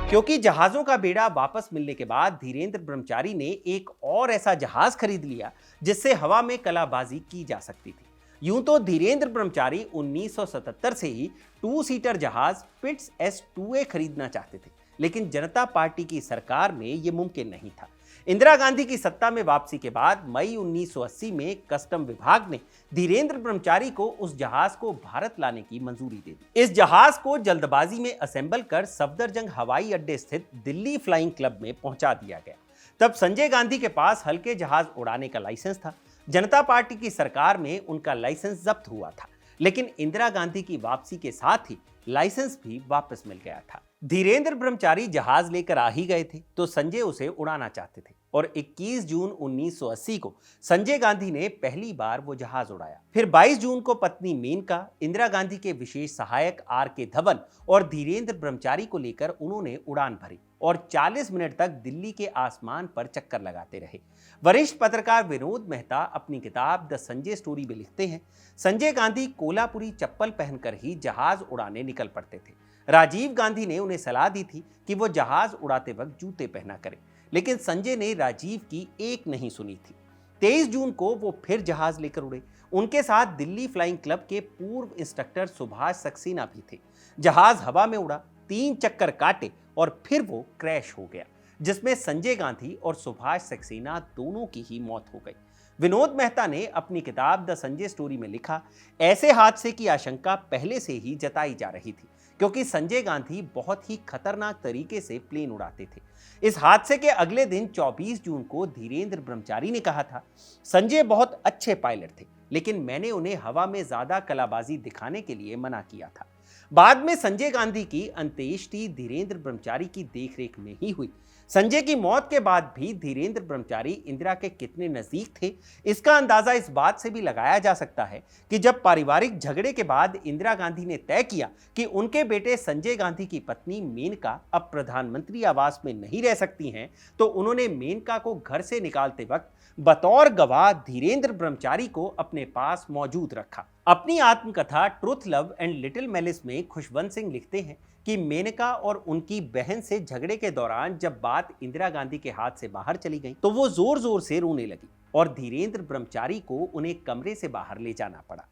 क्योंकि जहाजों का बेड़ा वापस मिलने के बाद धीरेन्द्र ब्रह्मचारी ने एक और ऐसा जहाज खरीद लिया जिससे हवा में कलाबाजी की जा सकती थी। यूं तो धीरेन्द्र ब्रह्मचारी 1977 से ही 2 सीटर जहाज पिट्स S2A खरीदना चाहते थे, लेकिन जनता पार्टी की सरकार में यह मुमकिन नहीं था। इंदिरा गांधी की सत्ता में वापसी के बाद मई 1980 में कस्टम विभाग ने धीरेन्द्र ब्रह्मचारी को उस जहाज को भारत लाने की मंजूरी दे दी। इस जहाज को जल्दबाजी में असेंबल कर सफदरजंग हवाई अड्डे स्थित दिल्ली फ्लाइंग क्लब में पहुंचा दिया गया। तब संजय गांधी के पास हल्के जहाज उड़ाने का लाइसेंस था। जनता पार्टी की सरकार में उनका लाइसेंस जब्त हुआ था, लेकिन इंदिरा गांधी की वापसी के साथ ही लाइसेंस भी वापस मिल गया था। धीरेन्द्र ब्रह्मचारी जहाज लेकर आ ही गए थे तो संजय उसे उड़ाना चाहते थे और 21 जून 1980 को संजय गांधी ने पहली बार वो जहाज उड़ाया। फिर 22 जून को पत्नी मेनका, इंदिरा गांधी के विशेष सहायक आर.के. धवन और धीरेन्द्र ब्रह्मचारी को लेकर उन्होंने उड़ान भरी और 40 मिनट तक दिल्ली के आसमान पर चक्कर लगाते रहे। वरिष्ठ पत्रकार विनोद मेहता अपनी किताब द संजय स्टोरी में लिखते हैं, संजय गांधी कोल्हापुरी चप्पल पहनकर ही जहाज उड़ाने निकल पड़ते थे। राजीव गांधी ने उन्हें सलाह दी थी कि वो जहाज उड़ाते वक्त जूते पहना करें, लेकिन संजय ने राजीव की एक नहीं सुनी थी। 23 जून को वो फिर जहाज लेकर उड़े। उनके साथ दिल्ली फ्लाइंग क्लब के पूर्व इंस्ट्रक्टर सुभाष सक्सेना भी थे। जहाज हवा में उड़ा, 3 चक्कर काटे और फिर वो क्रैश हो गया, जिसमें संजय गांधी और सुभाष सक्सेना दोनों की ही मौत हो गई। विनोद मेहता ने अपनी किताब द संजय स्टोरी में लिखा, ऐसे हादसे की आशंका पहले से ही जताई जा रही थी क्योंकि संजय गांधी बहुत ही खतरनाक तरीके से प्लेन उड़ाते थे। इस हादसे के अगले दिन 24 जून को धीरेन्द्र ब्रह्मचारी ने कहा था, संजय बहुत अच्छे पायलट थे, लेकिन मैंने उन्हें हवा में ज्यादा कलाबाजी दिखाने के लिए मना किया था। बाद में संजय गांधी की अंत्येष्टि धीरेन्द्र ब्रह्मचारी की देखरेख में ही हुई। संजय की मौत के बाद भी धीरेन्द्र ब्रह्मचारी इंदिरा के कितने नजदीक थे, इसका अंदाजा इस बात से भी लगाया जा सकता है कि जब पारिवारिक झगड़े के बाद इंदिरा गांधी ने तय किया कि उनके बेटे संजय गांधी की पत्नी मेनका अब प्रधानमंत्री आवास में नहीं रह सकती हैं, तो उन्होंने मेनका को घर से निकालते वक्त बतौर गवाह धीरेन्द्र ब्रह्मचारी को अपने पास मौजूद रखा। अपनी आत्मकथा truth love and little malice में खुशवंत सिंह लिखते हैं कि मेनका और उनकी बहन से झगड़े के दौरान जब बात इंदिरा गांधी के हाथ से बाहर चली गई तो वो जोर जोर से रोने लगी और धीरेन्द्र ब्रह्मचारी को उन्हें कमरे से बाहर ले जाना पड़ा।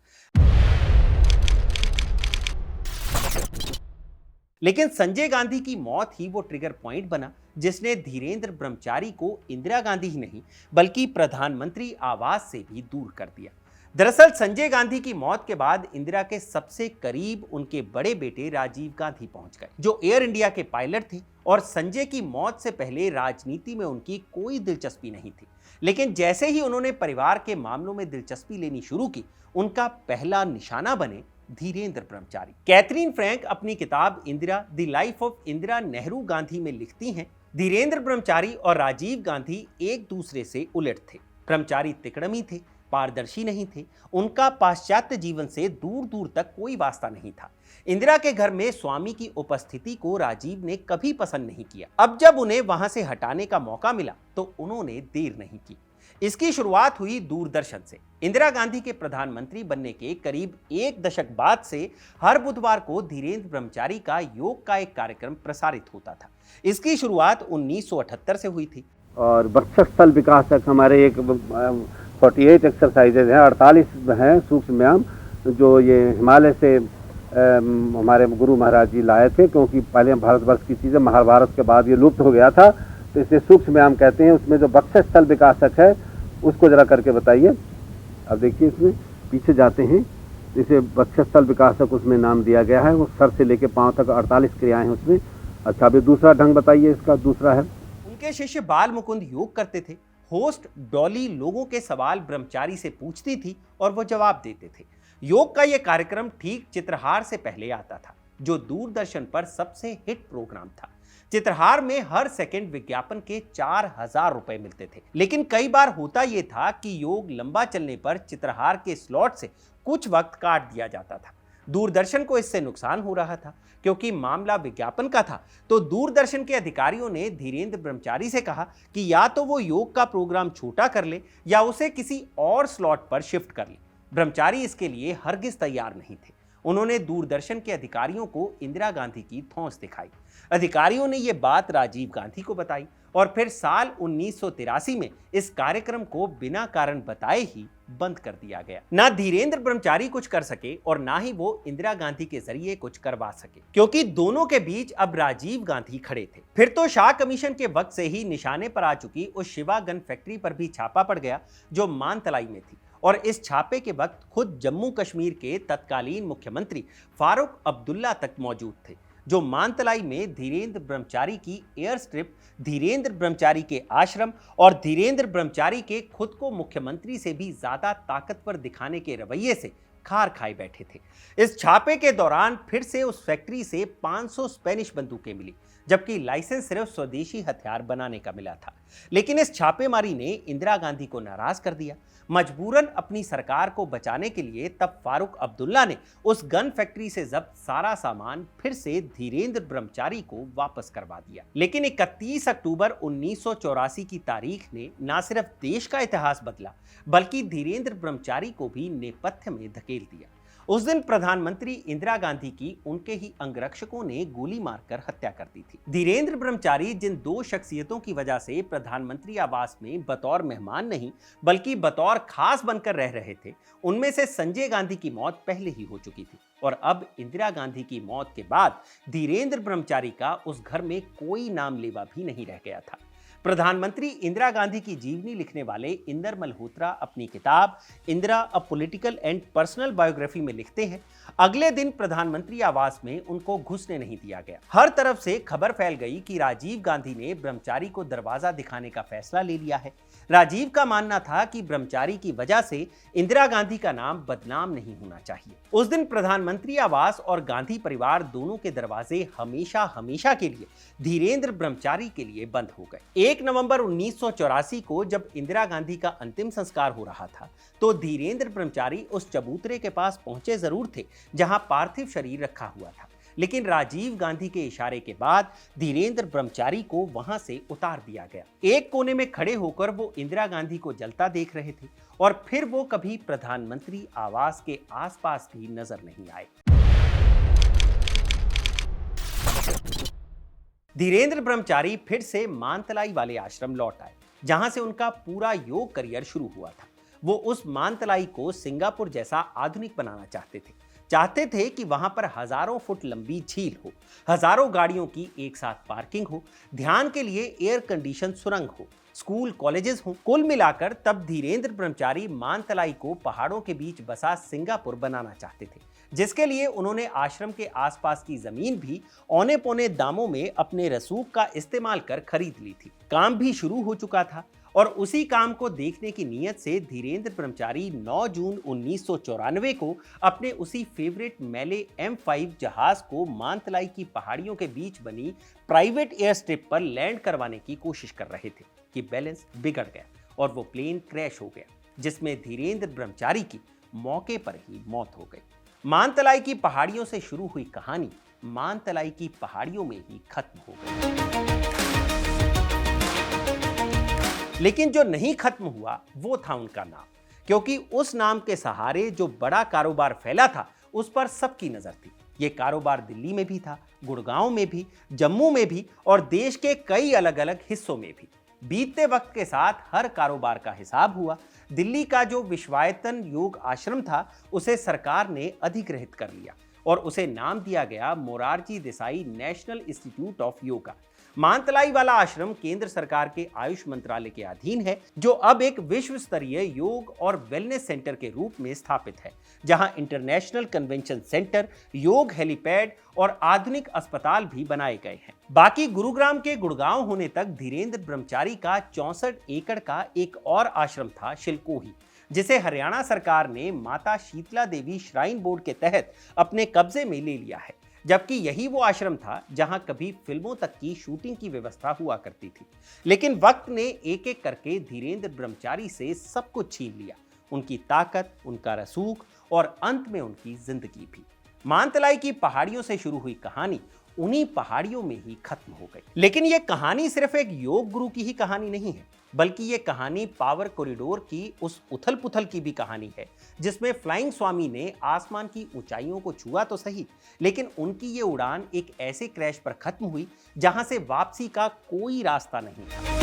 लेकिन संजय गांधी की मौत ही वो ट्रिगर पॉइंट बना जिसने धीरेन्द्र ब्रह्मचारी को इंदिरा गांधी ही नहीं बल्कि प्रधानमंत्री आवास से भी दूर कर दिया। दरअसल संजय गांधी की मौत के बाद इंदिरा के सबसे करीब उनके बड़े बेटे राजीव गांधी पहुंच गए, जो एयर इंडिया के पायलट थे और संजय की मौत से पहले राजनीति में उनकी कोई दिलचस्पी नहीं थी। लेकिन जैसे ही उन्होंने परिवार के मामलों में दिलचस्पी लेनी शुरू की, उनका पहला निशाना बने धीरेन्द्र ब्रह्मचारी। कैथरीन फ्रैंक अपनी किताब Indira the life of Indira Nehru Gandhi में लिखती हैं, धीरेन्द्र ब्रह्मचारी और राजीव गांधी एक दूसरे से उलट थे। ब्रह्मचारी तिकड़मी थे, पारदर्शी नहीं थे, उनका पाश्चात्य जीवन से दूर दूर तक कोई वास्ता नहीं था। इंदिरा के घर में स्वामी की उपस्थिति को राजीव ने कभी पसंद नहीं किया। अब जब उन्हें वहां से हटाने का मौका मिला तो उन्होंने देर नहीं की। इसकी शुरुआत हुई दूरदर्शन से। इंदिरा गांधी के प्रधानमंत्री बनने के करीब 1 दशक बाद से हर बुधवार को धीरेन्द्र ब्रह्मचारी का योग का एक कार्यक्रम प्रसारित होता था। इसकी शुरुआत 1978 से हुई थी। और वक्षस्थल विकासक हमारे एक 48 एक्सरसाइजेज हैं, 48 हैं सूक्ष्म व्यायाम, जो ये हिमालय से हमारे गुरु महाराज जी लाए थे, क्योंकि पहले भारतवर्ष की चीज़ें महाभारत के बाद ये लुप्त हो गया था, तो इसे सूक्ष्म व्यायाम कहते हैं। उसमें जो वक्षस्थल विकासक है उसको जरा करके बताइए। अब देखिए इसमें पीछे जाते हैं, इसे वक्षस्थल विकासक उसमें नाम दिया गया है। वो सर से लेके पाँव तक 48 क्रियाएं हैं उसमें। अच्छा, अभी दूसरा ढंग बताइए इसका। दूसरा है, उनके शिष्य बाल मुकुंद योग करते थे। होस्ट डॉली लोगों के सवाल ब्रह्मचारी से पूछती थी और वो जवाब देते थे। योग का यह कार्यक्रम ठीक चित्रहार से पहले आता था, जो दूरदर्शन पर सबसे हिट प्रोग्राम था। चित्रहार में हर सेकंड विज्ञापन के 4000 रुपए मिलते थे। लेकिन कई बार होता यह था कि योग लंबा चलने पर चित्रहार के स्लॉट से कुछ वक्त काट दिया जाता था। दूरदर्शन को इससे नुकसान हो रहा था, क्योंकि मामला विज्ञापन का था। तो दूरदर्शन के अधिकारियों ने धीरेन्द्र ब्रह्मचारी से कहा कि या तो वो योग का प्रोग्राम छोटा कर ले या उसे किसी और स्लॉट पर शिफ्ट कर ले। ब्रह्मचारी इसके लिए हरगिज तैयार नहीं थे। उन्होंने दूरदर्शन के अधिकारियों को इंदिरा गांधी की धौंस दिखाई। अधिकारियों ने ये बात राजीव गांधी को बताई और फिर साल 1983 में इस कार्यक्रम को बिना कारण बताए ही बंद कर दिया गया। ना धीरेन्द्र ब्रह्मचारी कुछ कर सके और ना ही वो इंदिरा गांधी के जरिए कुछ करवा सके, क्योंकि दोनों के बीच अब राजीव गांधी खड़े थे। फिर तो शाह कमीशन के वक्त से ही निशाने पर आ चुकी उस शिवा गन फैक्ट्री पर भी छापा पड़ गया जो मानतलाई में थी, और इस छापे के वक्त खुद जम्मू कश्मीर के तत्कालीन मुख्यमंत्री फारूक अब्दुल्ला तक मौजूद थे, जो मानतलाई में धीरेन्द्र ब्रह्मचारी की एयर स्ट्रिप, धीरेन्द्र ब्रह्मचारी के आश्रम और धीरेन्द्र ब्रह्मचारी के खुद को मुख्यमंत्री से भी ज्यादा ताकतवर दिखाने के रवैये से खार खाए बैठे थे। इस छापे के दौरान फिर से उस फैक्ट्री से 500 स्पेनिश बंदूकें मिली, जबकि लाइसेंस सिर्फ स्वदेशी हथियार बनाने का मिला था। लेकिन इस छापेमारी ने इंदिरा गांधी को नाराज कर दिया। मजबूरन अपनी सरकार को बचाने के लिए तब फारूक अब्दुल्ला ने उस गन फैक्ट्री से जब्त सारा सामान फिर से धीरेन्द्र ब्रह्मचारी को वापस करवा दिया। लेकिन 31 अक्टूबर 1984 की तारीख ने न सिर्फ देश का इतिहास बदला, बल्कि धीरेन्द्र ब्रह्मचारी को भी नेपथ्य में धकेल दिया। उस दिन प्रधानमंत्री इंदिरा गांधी की उनके ही अंगरक्षकों ने गोली मारकर हत्या कर दी थी। धीरेन्द्र ब्रह्मचारी जिन दो शख्सियतों की वजह से प्रधानमंत्री आवास में बतौर मेहमान नहीं बल्कि बतौर खास बनकर रह रहे थे, उनमें से संजय गांधी की मौत पहले ही हो चुकी थी, और अब इंदिरा गांधी की मौत के बाद धीरेन्द्र ब्रह्मचारी का उस घर में कोई नाम लेवा भी नहीं रह गया था। प्रधानमंत्री इंदिरा गांधी की जीवनी लिखने वाले इंदर मल्होत्रा अपनी किताब Indira a political and personal biography में लिखते हैं, अगले दिन प्रधानमंत्री आवास में उनको घुसने नहीं दिया गया। हर तरफ से खबर फैल गई कि राजीव गांधी ने ब्रह्मचारी को दरवाजा दिखाने का फैसला ले लिया है। राजीव का मानना था कि ब्रह्मचारी की वजह से इंदिरा गांधी का नाम बदनाम नहीं होना चाहिए। उस दिन प्रधानमंत्री आवास और गांधी परिवार दोनों के दरवाजे हमेशा हमेशा के लिए धीरेन्द्र ब्रह्मचारी के लिए बंद हो गए। 1 नवंबर 1984 को जब इंदिरा गांधी का अंतिम संस्कार हो रहा था, तो धीरेन्द्र ब्रह्मचारी उस चबूतरे के पास पहुंचे जरूर थे जहां पार्थिव शरीर रखा हुआ था, लेकिन राजीव गांधी के इशारे के बाद धीरेन्द्र ब्रह्मचारी को वहां से उतार दिया गया। एक कोने में खड़े होकर वो इंदिरा गांधी को जलता देख रहे थे, और फिर वो कभी प्रधानमंत्री आवास के आसपास भी नजर नहीं आए। धीरेन्द्र ब्रह्मचारी फिर से मानतलाई वाले आश्रम लौट आए, जहां से उनका पूरा योग करियर शुरू हुआ था। वो उस मानतलाई को सिंगापुर जैसा आधुनिक बनाना चाहते थे कि वहां पर हजारों फुट लंबी झील हो, हजारों गाड़ियों की एक साथ पार्किंग हो, ध्यान के लिए एयर कंडीशन सुरंग हो, स्कूल कॉलेजेस हो। कुल मिलाकर तब धीरेन्द्र ब्रह्मचारी मानतलाई को पहाड़ों के बीच बसा सिंगापुर बनाना चाहते थे, जिसके लिए उन्होंने आश्रम के आसपास की जमीन भी औने पौने दामों में अपने रसूख का इस्तेमाल कर खरीद ली थी। काम भी शुरू हो चुका था, और उसी काम को देखने की नीयत से धीरेन्द्र ब्रह्मचारी 9 जून 1994 को अपने उसी फेवरेट मेले M5 जहाज को मानतलाई की पहाड़ियों के बीच बनी प्राइवेट एयर स्ट्रिप पर लैंड करवाने की कोशिश कर रहे थे कि बैलेंस बिगड़ गया और वो प्लेन क्रैश हो गया, जिसमें धीरेन्द्र ब्रह्मचारी की मौके पर ही मौत हो गई। मानतलाई की पहाड़ियों से शुरू हुई कहानी मानतलाई की पहाड़ियों में ही खत्म हो गई। लेकिन जो नहीं खत्म हुआ वो था उनका नाम, क्योंकि उस नाम के सहारे जो बड़ा कारोबार फैला था उस पर सबकी नजर थी। ये कारोबार दिल्ली में भी था, गुड़गांव में भी, जम्मू में भी और देश के कई अलग अलग हिस्सों में भी। बीतते वक्त के साथ हर कारोबार का हिसाब हुआ। दिल्ली का जो विश्वायतन योग आश्रम था उसे सरकार ने अधिग्रहित कर लिया और उसे नाम दिया गया Morarji Desai national institute of yoga. Mantalai वाला आश्रम केंद्र सरकार के आयुष मंत्रालय के अधीन है, जो अब एक विश्व स्तरीय योग और वेलनेस सेंटर के रूप में स्थापित है, जहां इंटरनेशनल कन्वेंशन सेंटर, योग हेलीपैड और आधुनिक अस्पताल भी बनाए गए हैं। बाकी गुरुग्राम के गुड़गांव होने तक धीरेन्द्र ब्रह्मचारी का 64 एकड़ का एक और आश्रम था शिलकोही, जिसे हरियाणा सरकार ने माता शीतला देवी श्राइन बोर्ड के तहत अपने कब्जे में ले लिया है, जबकि यही वो आश्रम था जहां कभी फिल्मों तक की शूटिंग की व्यवस्था हुआ करती थी। लेकिन वक्त ने एक एक करके धीरेन्द्र ब्रह्मचारी से सब कुछ छीन लिया, उनकी ताकत, उनका रसूख और अंत में उनकी जिंदगी भी। मानतलाई की पहाड़ियों से शुरू हुई कहानी उन्हीं पहाड़ियों में ही खत्म हो गई। लेकिन यह कहानी सिर्फ एक योग गुरु की ही कहानी नहीं है, बल्कि यह कहानी पावर कॉरिडोर की उस उथल पुथल की भी कहानी है, जिसमें फ्लाइंग स्वामी ने आसमान की ऊंचाइयों को छुआ तो सही, लेकिन उनकी ये उड़ान एक ऐसे क्रैश पर खत्म हुई जहां से वापसी का कोई रास्ता नहीं था।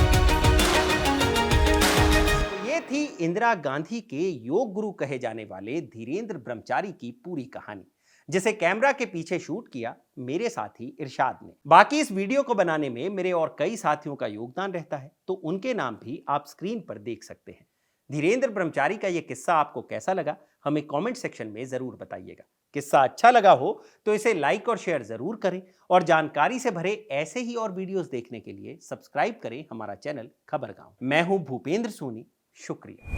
तो ये थी इंदिरा गांधी के योग गुरु कहे जाने वाले धीरेंद्र ब्रह्मचारी की पूरी कहानी, जिसे कैमरा के पीछे शूट किया मेरे साथी इरशाद ने। बाकी इस वीडियो को बनाने में मेरे और कई साथियों का योगदान रहता है, तो उनके नाम भी आप स्क्रीन पर देख सकते हैं। धीरेंद्र ब्रह्मचारी का यह किस्सा आपको कैसा लगा, हमें कमेंट सेक्शन में जरूर बताइएगा। किस्सा अच्छा लगा हो तो इसे लाइक और शेयर जरूर करें, और जानकारी से भरे ऐसे ही और वीडियोस देखने के लिए सब्सक्राइब करें हमारा चैनल खबर गांव। मैं हूं भूपेंद्र सोनी, शुक्रिया।